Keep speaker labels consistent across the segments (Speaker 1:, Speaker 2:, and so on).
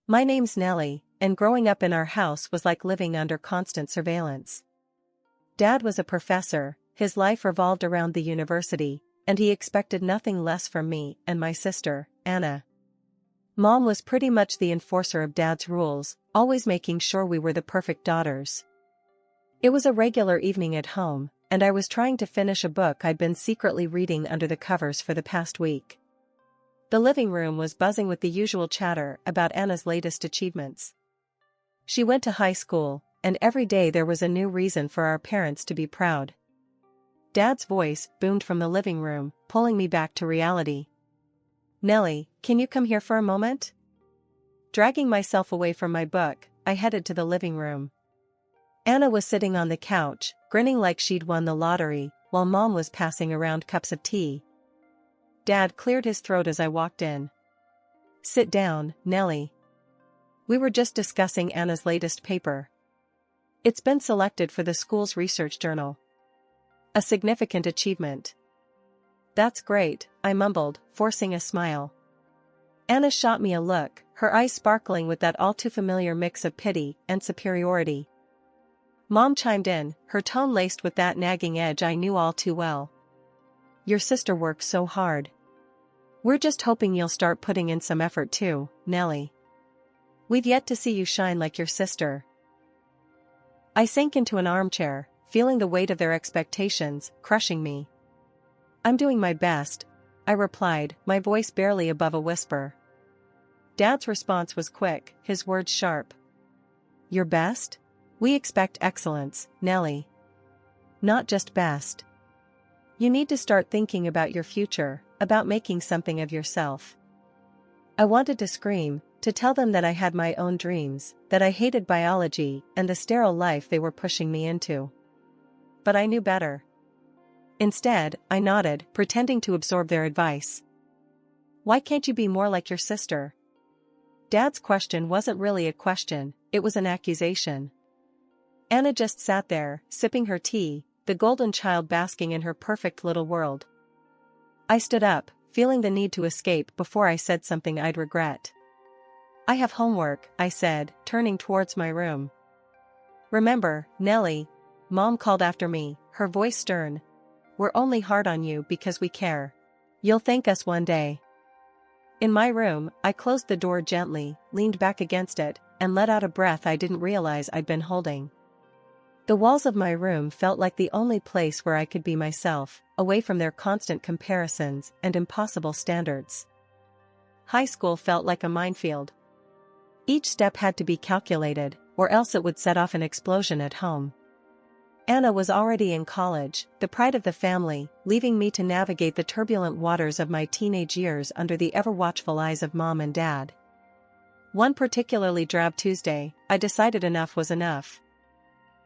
Speaker 1: My name's Nelly, and growing up in our house was like living under constant surveillance. Dad was a professor, his life revolved around the university, and he expected nothing less from me and my sister, Anna. Mom was pretty much the enforcer of Dad's rules, always making sure we were the perfect daughters. It was a regular evening at home, and I was trying to finish a book I'd been secretly reading under the covers for the past week. The living room was buzzing with the usual chatter about Anna's latest achievements. She went to high school, and every day there was a new reason for our parents to be proud. Dad's voice boomed from the living room, pulling me back to reality. "Nelly, can you come here for a moment?" Dragging myself away from my book, I headed to the living room. Anna was sitting on the couch, grinning like she'd won the lottery, while Mom was passing around cups of tea. Dad cleared his throat as I walked in. "Sit down, Nelly. We were just discussing Anna's latest paper. It's been selected for the school's research journal. A significant achievement." "That's great," I mumbled, forcing a smile. Anna shot me a look, her eyes sparkling with that all-too-familiar mix of pity and superiority. Mom chimed in, her tone laced with that nagging edge I knew all too well. "Your sister works so hard. We're just hoping you'll start putting in some effort too, Nelly. We've yet to see you shine like your sister." I sank into an armchair, feeling the weight of their expectations crushing me. "I'm doing my best," I replied, my voice barely above a whisper. Dad's response was quick, his words sharp. "Your best? We expect excellence, Nelly. Not just best. You need to start thinking about your future, about making something of yourself." I wanted to scream, to tell them that I had my own dreams, that I hated biology and the sterile life they were pushing me into. But I knew better. Instead, I nodded, pretending to absorb their advice. "Why can't you be more like your sister?" Dad's question wasn't really a question, it was an accusation. Anna just sat there, sipping her tea, the golden child basking in her perfect little world. I stood up, feeling the need to escape before I said something I'd regret. "I have homework," I said, turning towards my room. "Remember, Nelly," Mom called after me, her voice stern. "We're only hard on you because we care. You'll thank us one day." In my room, I closed the door gently, leaned back against it, and let out a breath I didn't realize I'd been holding. The walls of my room felt like the only place where I could be myself, away from their constant comparisons and impossible standards. High school felt like a minefield. Each step had to be calculated, or else it would set off an explosion at home. Anna was already in college, the pride of the family, leaving me to navigate the turbulent waters of my teenage years under the ever-watchful eyes of Mom and Dad. One particularly drab Tuesday, I decided enough was enough.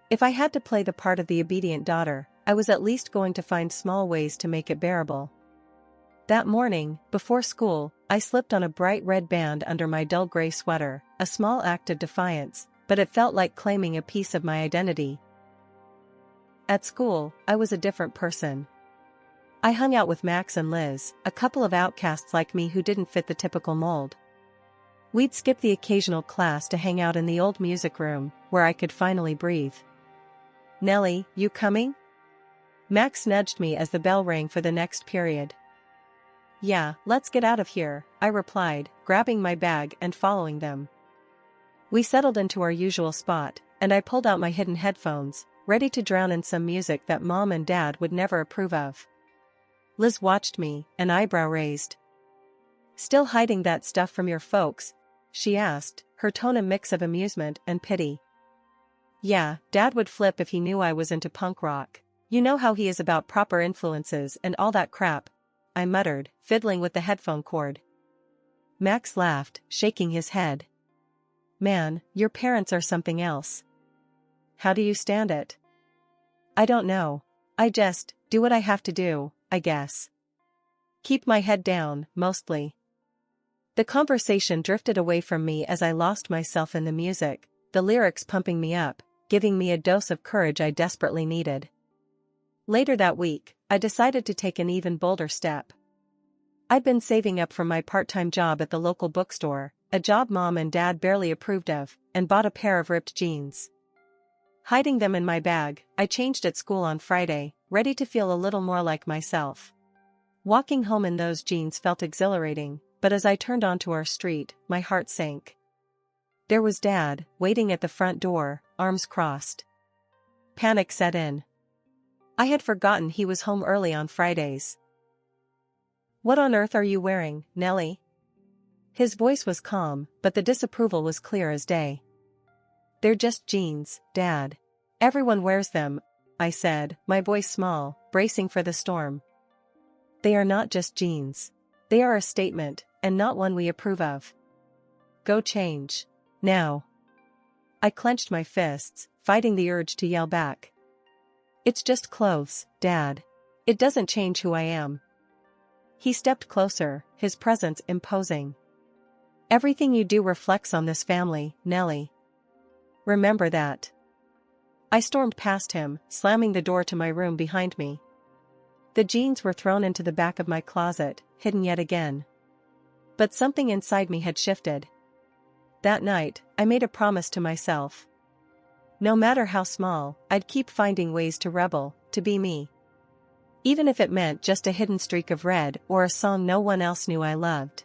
Speaker 1: If I had to play the part of the obedient daughter, I was at least going to find small ways to make it bearable. That morning, before school, I slipped on a bright red band under my dull gray sweater, a small act of defiance, but it felt like claiming a piece of my identity. At school, I was a different person. I hung out with Max and Liz, a couple of outcasts like me who didn't fit the typical mold. We'd skip the occasional class to hang out in the old music room, where I could finally breathe. "Nelly, you coming?" Max nudged me as the bell rang for the next period. "Yeah, let's get out of here," I replied, grabbing my bag and following them. We settled into our usual spot, and I pulled out my hidden headphones, ready to drown in some music that Mom and Dad would never approve of. Liz watched me, an eyebrow raised. "Still hiding that stuff from your folks?" she asked, her tone a mix of amusement and pity. "Yeah, Dad would flip if he knew I was into punk rock. You know how he is about proper influences and all that crap," I muttered, fiddling with the headphone cord. Max laughed, shaking his head. "Man, your parents are something else. How do you stand it?" "I don't know. I just do what I have to do, I guess. Keep my head down, mostly." The conversation drifted away from me as I lost myself in the music, the lyrics pumping me up, giving me a dose of courage I desperately needed. Later that week, I decided to take an even bolder step. I'd been saving up from my part-time job at the local bookstore, a job Mom and Dad barely approved of, and bought a pair of ripped jeans. Hiding them in my bag, I changed at school on Friday, ready to feel a little more like myself. Walking home in those jeans felt exhilarating, but as I turned onto our street, my heart sank. There was Dad, waiting at the front door, arms crossed. Panic set in. I had forgotten he was home early on Fridays. "What on earth are you wearing, Nelly?" His voice was calm, but the disapproval was clear as day. "They're just jeans, Dad. Everyone wears them," I said, my voice small, bracing for the storm. "They are not just jeans. They are a statement, and not one we approve of. Go change. Now." I clenched my fists, fighting the urge to yell back. "It's just clothes, Dad. It doesn't change who I am." He stepped closer, his presence imposing. "Everything you do reflects on this family, Nelly. Remember that." I stormed past him, slamming the door to my room behind me. The jeans were thrown into the back of my closet, hidden yet again. But something inside me had shifted. That night, I made a promise to myself. No matter how small, I'd keep finding ways to rebel, to be me. Even if it meant just a hidden streak of red or a song no one else knew I loved.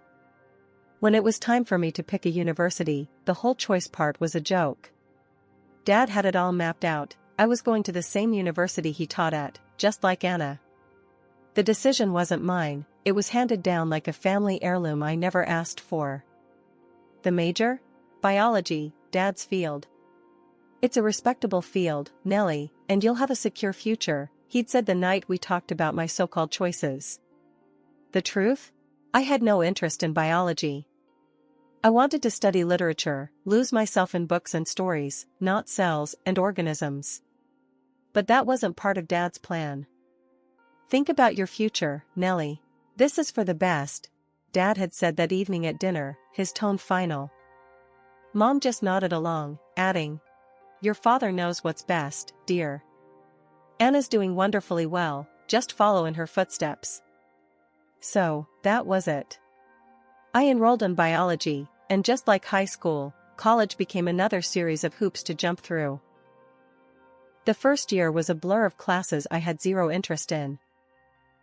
Speaker 1: When it was time for me to pick a university, the whole choice part was a joke. Dad had it all mapped out. I was going to the same university he taught at, just like Anna. The decision wasn't mine, it was handed down like a family heirloom I never asked for. The major? Biology, Dad's field. "It's a respectable field, Nelly, and you'll have a secure future," he'd said the night we talked about my so-called choices. The truth? I had no interest in biology. I wanted to study literature, lose myself in books and stories, not cells and organisms. But that wasn't part of Dad's plan. "Think about your future, Nelly. This is for the best," Dad had said that evening at dinner, his tone final. Mom just nodded along, adding, "Your father knows what's best, dear. Anna's doing wonderfully well, just follow in her footsteps." So, that was it. I enrolled in biology, and just like high school, college became another series of hoops to jump through. The first year was a blur of classes I had zero interest in.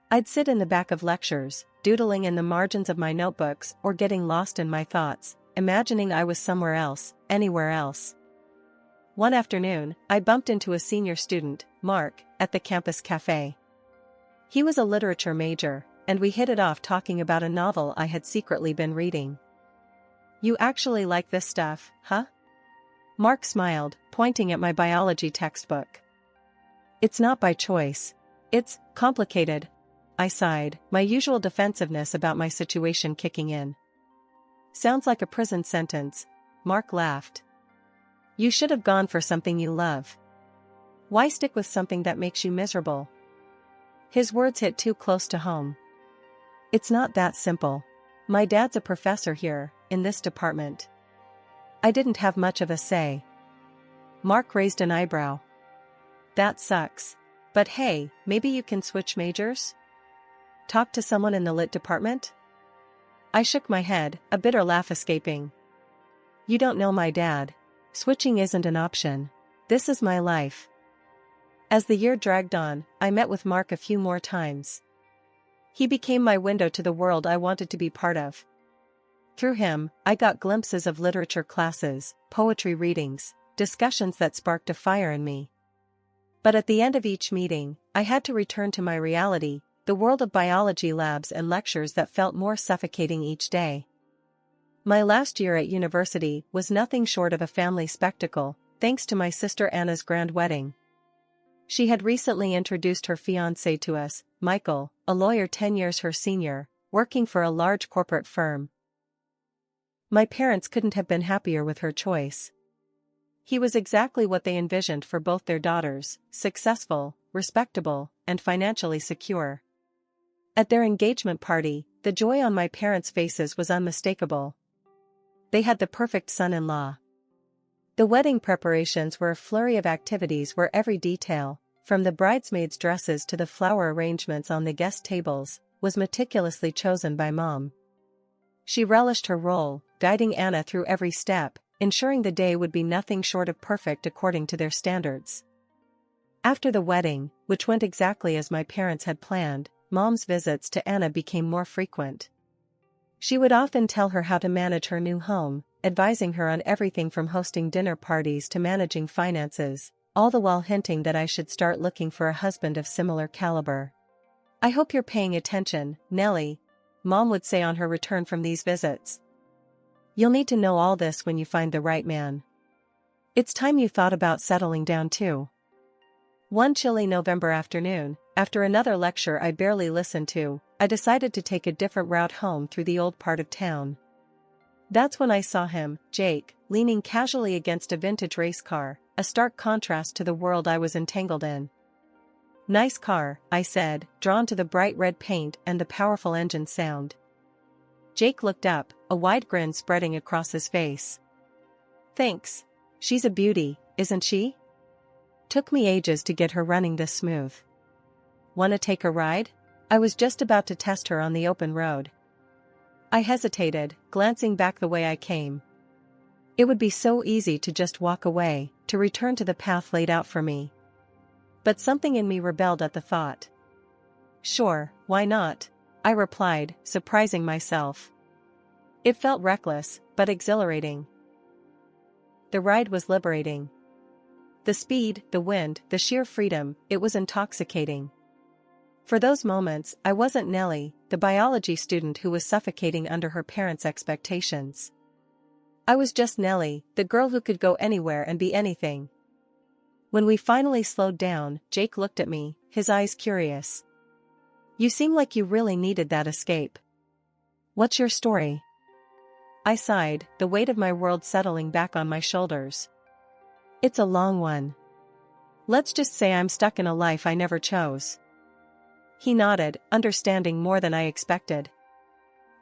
Speaker 1: I'd sit in the back of lectures, doodling in the margins of my notebooks or getting lost in my thoughts, imagining I was somewhere else, anywhere else. One afternoon, I bumped into a senior student, Mark, at the campus cafe. He was a literature major, and we hit it off talking about a novel I had secretly been reading. "You actually like this stuff, huh?" Mark smiled, pointing at my biology textbook. "It's not by choice. It's complicated," I sighed, my usual defensiveness about my situation kicking in. "Sounds like a prison sentence," Mark laughed. "You should have gone for something you love. Why stick with something that makes you miserable?" His words hit too close to home. "It's not that simple. My dad's a professor here, in this department. I didn't have much of a say." Mark raised an eyebrow. "That sucks. But hey, maybe you can switch majors? Talk to someone in the lit department?" I shook my head, a bitter laugh escaping. "You don't know my dad. Switching isn't an option. This is my life." As the year dragged on, I met with Mark a few more times. He became my window to the world I wanted to be part of. Through him, I got glimpses of literature classes, poetry readings, discussions that sparked a fire in me. But at the end of each meeting, I had to return to my reality, the world of biology labs and lectures that felt more suffocating each day. My last year at university was nothing short of a family spectacle, thanks to my sister Anna's grand wedding. She had recently introduced her fiancé to us, Michael, a lawyer 10 years her senior, working for a large corporate firm. My parents couldn't have been happier with her choice. He was exactly what they envisioned for both their daughters, successful, respectable, and financially secure. At their engagement party, the joy on my parents' faces was unmistakable. They had the perfect son-in-law. The wedding preparations were a flurry of activities where every detail, from the bridesmaids' dresses to the flower arrangements on the guest tables, was meticulously chosen by Mom. She relished her role, guiding Anna through every step, ensuring the day would be nothing short of perfect according to their standards. After the wedding, which went exactly as my parents had planned, Mom's visits to Anna became more frequent. She would often tell her how to manage her new home, advising her on everything from hosting dinner parties to managing finances, all the while hinting that I should start looking for a husband of similar caliber. "I hope you're paying attention, Nelly," Mom would say on her return from these visits. "You'll need to know all this when you find the right man. It's time you thought about settling down too." One chilly November afternoon, after another lecture I barely listened to, I decided to take a different route home through the old part of town. That's when I saw him, Jake, leaning casually against a vintage race car, a stark contrast to the world I was entangled in. "Nice car," I said, drawn to the bright red paint and the powerful engine sound. Jake looked up, a wide grin spreading across his face. "Thanks. She's a beauty, isn't she? Took me ages to get her running this smooth. Wanna take a ride?" I was just about to test her on the open road. I hesitated, glancing back the way I came. It would be so easy to just walk away, to return to the path laid out for me. But something in me rebelled at the thought. "Sure, why not?" I replied, surprising myself. It felt reckless, but exhilarating. The ride was liberating. The speed, the wind, the sheer freedom, it was intoxicating. For those moments, I wasn't Nelly, the biology student who was suffocating under her parents' expectations. I was just Nelly, the girl who could go anywhere and be anything. When we finally slowed down, Jake looked at me, his eyes curious. "You seem like you really needed that escape. What's your story?" I sighed, the weight of my world settling back on my shoulders. "It's a long one. Let's just say I'm stuck in a life I never chose." He nodded, understanding more than I expected.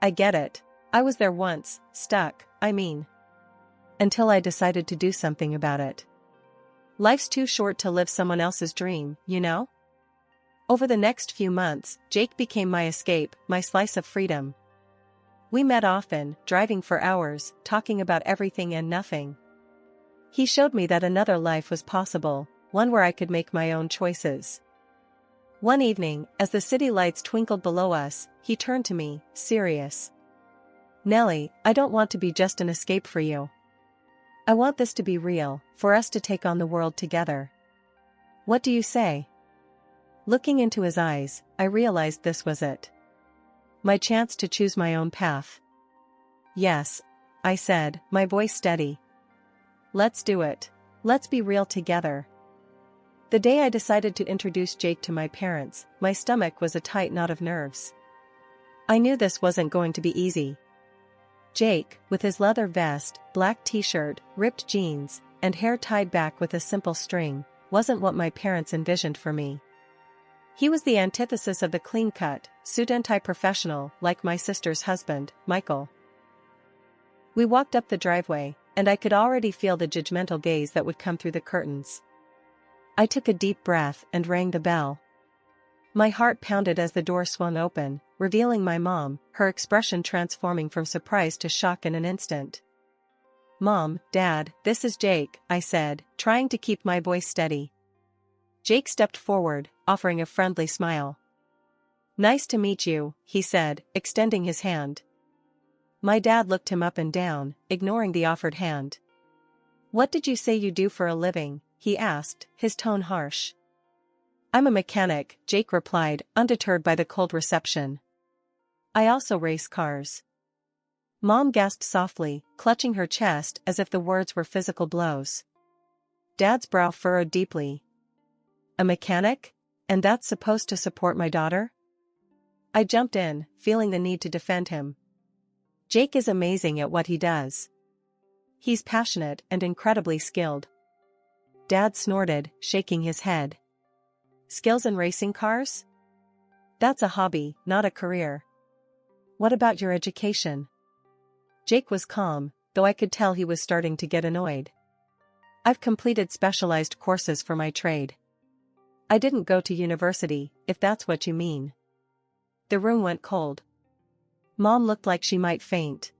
Speaker 1: "I get it. I was there once, stuck, I mean. Until I decided to do something about it. Life's too short to live someone else's dream, you know?" Over the next few months, Jake became my escape, my slice of freedom. We met often, driving for hours, talking about everything and nothing. He showed me that another life was possible, one where I could make my own choices. One evening, as the city lights twinkled below us, he turned to me, serious. "Nelly, I don't want to be just an escape for you. I want this to be real, for us to take on the world together. What do you say?" Looking into his eyes, I realized this was it. My chance to choose my own path. "Yes," I said, my voice steady. "Let's do it. Let's be real together." The day I decided to introduce Jake to my parents, my stomach was a tight knot of nerves. I knew this wasn't going to be easy. Jake, with his leather vest, black t-shirt, ripped jeans, and hair tied back with a simple string, wasn't what my parents envisioned for me. He was the antithesis of the clean-cut, suit-and-tie professional like my sister's husband, Michael. We walked up the driveway, and I could already feel the judgmental gaze that would come through the curtains. I took a deep breath and rang the bell. My heart pounded as the door swung open, revealing my mom, her expression transforming from surprise to shock in an instant. "Mom, Dad, this is Jake," I said, trying to keep my voice steady. Jake stepped forward, offering a friendly smile. "Nice to meet you," he said, extending his hand. My dad looked him up and down, ignoring the offered hand. "What did you say you do for a living?" he asked, his tone harsh. "I'm a mechanic," Jake replied, undeterred by the cold reception. "I also race cars." Mom gasped softly, clutching her chest as if the words were physical blows. Dad's brow furrowed deeply. "A mechanic? And that's supposed to support my daughter?" I jumped in, feeling the need to defend him. Jake is amazing at what he does. He's passionate and incredibly skilled. Dad snorted, shaking his head. "Skills in racing cars? That's a hobby, not a career. What about your education?" Jake was calm, though I could tell he was starting to get annoyed. "I've completed specialized courses for my trade. I didn't go to university, if that's what you mean." The room went cold. Mom looked like she might faint.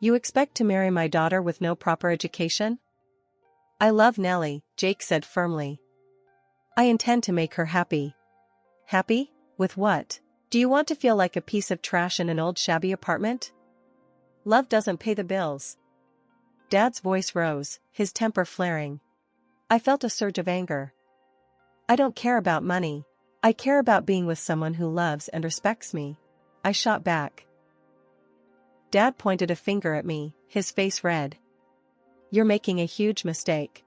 Speaker 1: You expect to marry my daughter with no proper education? I love Nelly, Jake said firmly. I intend to make her happy. Happy? With what? Do you want to feel like a piece of trash in an old shabby apartment? Love doesn't pay the bills. Dad's voice rose, his temper flaring. I felt a surge of anger. I don't care about money. I care about being with someone who loves and respects me. I shot back. Dad pointed a finger at me, his face red. You're making a huge mistake.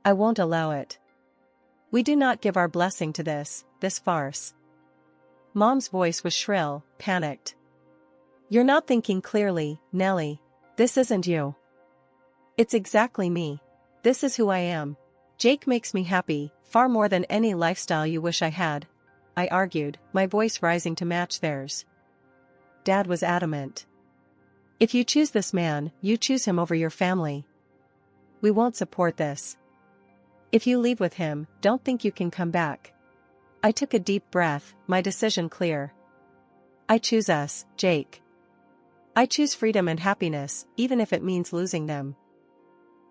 Speaker 1: I won't allow it. We do not give our blessing to this farce. Mom's voice was shrill, panicked. You're not thinking clearly, Nelly. This isn't you. It's exactly me. This is who I am. Jake makes me happy, far more than any lifestyle you wish I had, I argued, my voice rising to match theirs. Dad was adamant. If you choose this man, you choose him over your family. We won't support this. If you leave with him, don't think you can come back. I took a deep breath, my decision clear. I choose us, Jake. I choose freedom and happiness, even if it means losing them.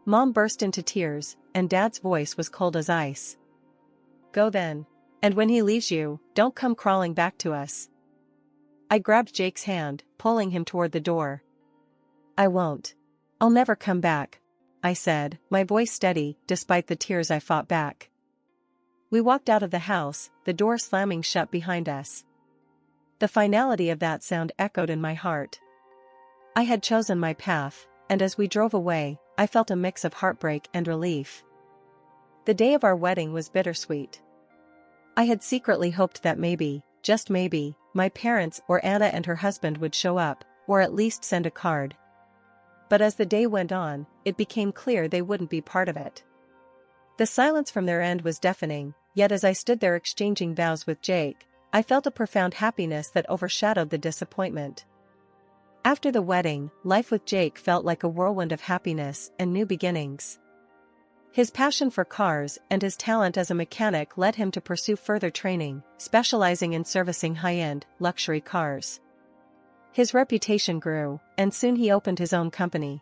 Speaker 1: Mom burst into tears, and Dad's voice was cold as ice. Go then. And when he leaves you, don't come crawling back to us. I grabbed Jake's hand, pulling him toward the door. I won't. I'll never come back, I said, my voice steady, despite the tears I fought back. We walked out of the house, the door slamming shut behind us. The finality of that sound echoed in my heart. I had chosen my path, and as we drove away, I felt a mix of heartbreak and relief. The day of our wedding was bittersweet. I had secretly hoped that maybe, just maybe, my parents or Anna and her husband would show up, or at least send a card. But as the day went on, it became clear they wouldn't be part of it. The silence from their end was deafening, yet as I stood there exchanging vows with Jake, I felt a profound happiness that overshadowed the disappointment. After the wedding, life with Jake felt like a whirlwind of happiness and new beginnings. His passion for cars and his talent as a mechanic led him to pursue further training, specializing in servicing high-end, luxury cars. His reputation grew, and soon he opened his own company.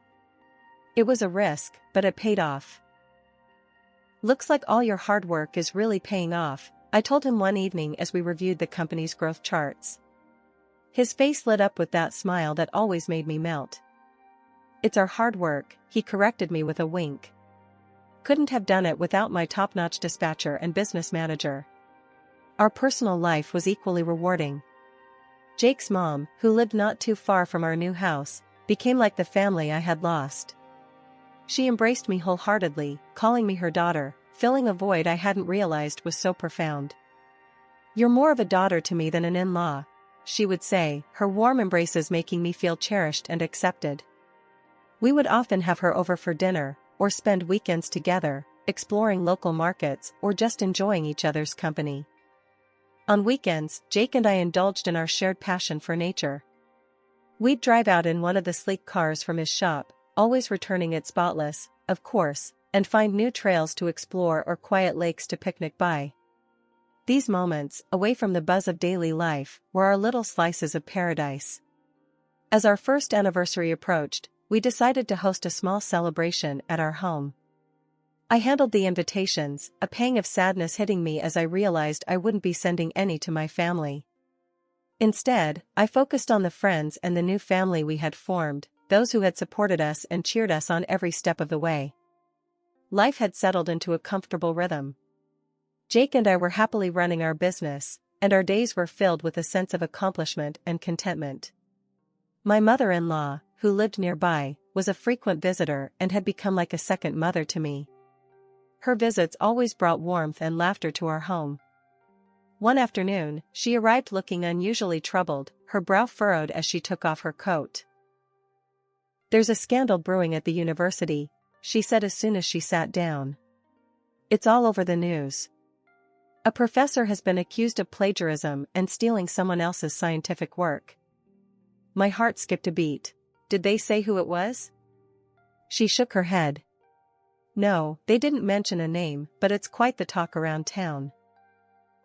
Speaker 1: It was a risk, but it paid off. Looks like all your hard work is really paying off, I told him one evening as we reviewed the company's growth charts. His face lit up with that smile that always made me melt. It's our hard work, he corrected me with a wink. Couldn't have done it without my top-notch dispatcher and business manager. Our personal life was equally rewarding. Jake's mom, who lived not too far from our new house, became like the family I had lost. She embraced me wholeheartedly, calling me her daughter, filling a void I hadn't realized was so profound. You're more of a daughter to me than an in-law, she would say, her warm embraces making me feel cherished and accepted. We would often have her over for dinner, or spend weekends together, exploring local markets or just enjoying each other's company. On weekends, Jake and I indulged in our shared passion for nature. We'd drive out in one of the sleek cars from his shop, always returning it spotless, of course, and find new trails to explore or quiet lakes to picnic by. These moments, away from the buzz of daily life, were our little slices of paradise. As our first anniversary approached, we decided to host a small celebration at our home. I handled the invitations, a pang of sadness hitting me as I realized I wouldn't be sending any to my family. Instead, I focused on the friends and the new family we had formed, those who had supported us and cheered us on every step of the way. Life had settled into a comfortable rhythm. Jake and I were happily running our business, and our days were filled with a sense of accomplishment and contentment. My mother-in-law, who lived nearby, was a frequent visitor and had become like a second mother to me. Her visits always brought warmth and laughter to our home. One afternoon, she arrived looking unusually troubled, her brow furrowed as she took off her coat. There's a scandal brewing at the university, she said as soon as she sat down. It's all over the news. A professor has been accused of plagiarism and stealing someone else's scientific work. My heart skipped a beat. Did they say who it was? She shook her head. No, they didn't mention a name, but it's quite the talk around town.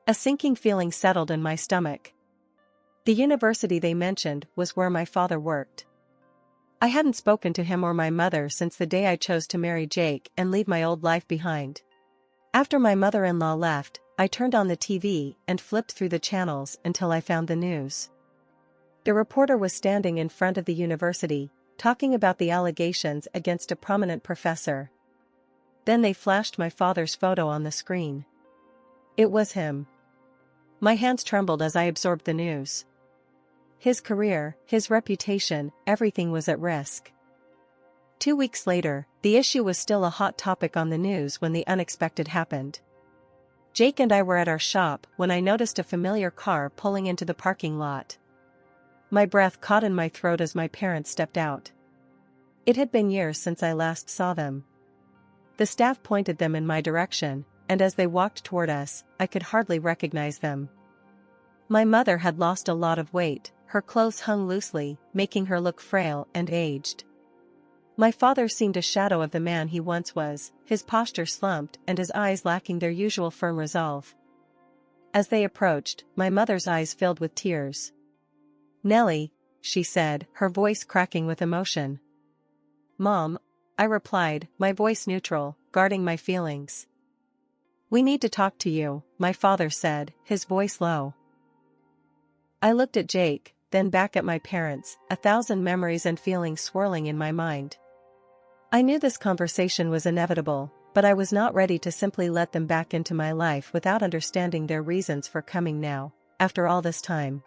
Speaker 1: A sinking feeling settled in my stomach. The university they mentioned was where my father worked. I hadn't spoken to him or my mother since the day I chose to marry Jake and leave my old life behind. After my mother-in-law left, I turned on the TV and flipped through the channels until I found the news. The reporter was standing in front of the university, talking about the allegations against a prominent professor. Then they flashed my father's photo on the screen. It was him. My hands trembled as I absorbed the news. His career, his reputation, everything was at risk. 2 weeks later, the issue was still a hot topic on the news when the unexpected happened. Jake and I were at our shop when I noticed a familiar car pulling into the parking lot. My breath caught in my throat as my parents stepped out. It had been years since I last saw them. The staff pointed them in my direction, and as they walked toward us, I could hardly recognize them. My mother had lost a lot of weight, her clothes hung loosely, making her look frail and aged. My father seemed a shadow of the man he once was, his posture slumped and his eyes lacking their usual firm resolve. As they approached, my mother's eyes filled with tears. "Nelly," she said, her voice cracking with emotion. "Mom," I replied, my voice neutral, guarding my feelings. "We need to talk to you," my father said, his voice low. I looked at Jake, then back at my parents, 1,000 memories and feelings swirling in my mind. I knew this conversation was inevitable, but I was not ready to simply let them back into my life without understanding their reasons for coming now, after all this time.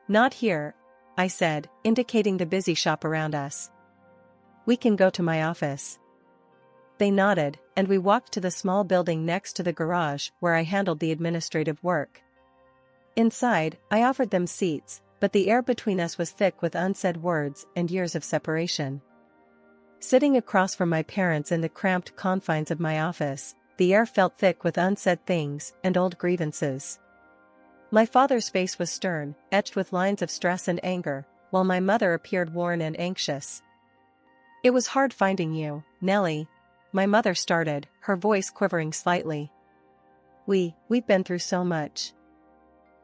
Speaker 1: "Not here," I said, indicating the busy shop around us. "We can go to my office." They nodded, and we walked to the small building next to the garage where I handled the administrative work. Inside, I offered them seats, but the air between us was thick with unsaid words and years of separation. Sitting across from my parents in the cramped confines of my office, the air felt thick with unsaid things and old grievances. My father's face was stern, etched with lines of stress and anger, while my mother appeared worn and anxious. "It was hard finding you, Nelly," my mother started, her voice quivering slightly. We've been through so much."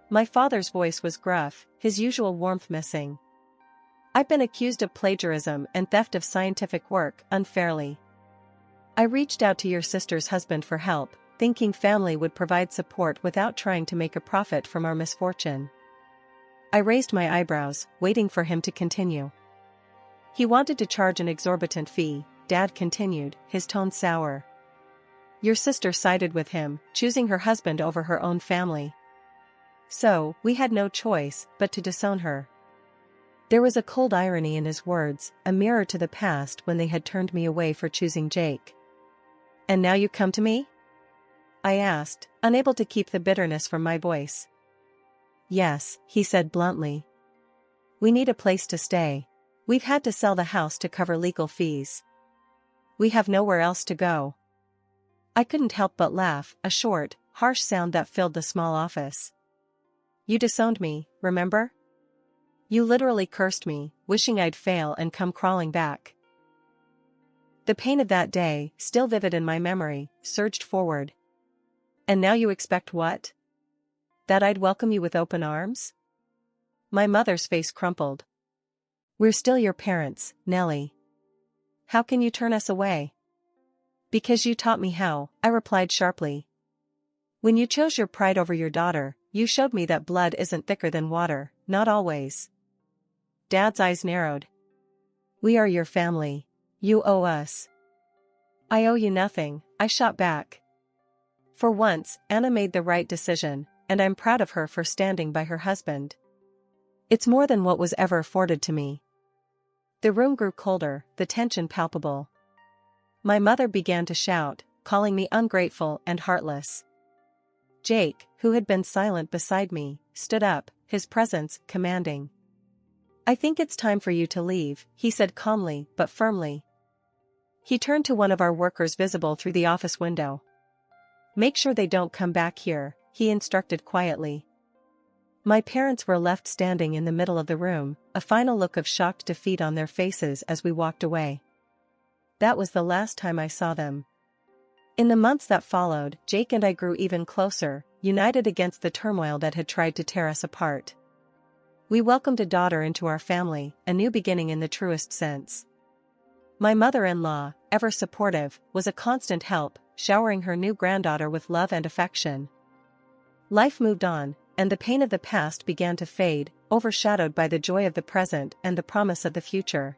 Speaker 1: My father's voice was gruff, his usual warmth missing. "I've been accused of plagiarism and theft of scientific work unfairly. I reached out to your sister's husband for help, thinking family would provide support without trying to make a profit from our misfortune." I raised my eyebrows, waiting for him to continue. "He wanted to charge an exorbitant fee," Dad continued, his tone sour. "Your sister sided with him, choosing her husband over her own family. So, we had no choice but to disown her." There was a cold irony in his words, a mirror to the past when they had turned me away for choosing Jake. "And now you come to me?" I asked, unable to keep the bitterness from my voice. "Yes," he said bluntly. "We need a place to stay. We've had to sell the house to cover legal fees. We have nowhere else to go." I couldn't help but laugh, a short, harsh sound that filled the small office. "You disowned me, remember? You literally cursed me, wishing I'd fail and come crawling back." The pain of that day, still vivid in my memory, surged forward. "And now you expect what? That I'd welcome you with open arms?" My mother's face crumpled. "We're still your parents, Nelly. How can you turn us away?" "Because you taught me how," I replied sharply. "When you chose your pride over your daughter, you showed me that blood isn't thicker than water, not always." Dad's eyes narrowed. "We are your family. You owe us." "I owe you nothing," I shot back. For once, Anna made the right decision, and I'm proud of her for standing by her husband. It's more than what was ever afforded to me. The room grew colder, the tension palpable. My mother began to shout, calling me ungrateful and heartless. Jake, who had been silent beside me, stood up, his presence commanding. "I think it's time for you to leave," he said calmly but firmly. He turned to one of our workers visible through the office window. "Make sure they don't come back here," he instructed quietly. My parents were left standing in the middle of the room, a final look of shocked defeat on their faces as we walked away. That was the last time I saw them. In the months that followed, Jake and I grew even closer, united against the turmoil that had tried to tear us apart. We welcomed a daughter into our family, a new beginning in the truest sense. My mother-in-law, ever supportive, was a constant help, showering her new granddaughter with love and affection. Life moved on, and the pain of the past began to fade, overshadowed by the joy of the present and the promise of the future.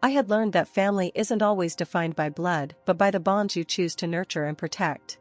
Speaker 1: I had learned that family isn't always defined by blood but by the bonds you choose to nurture and protect.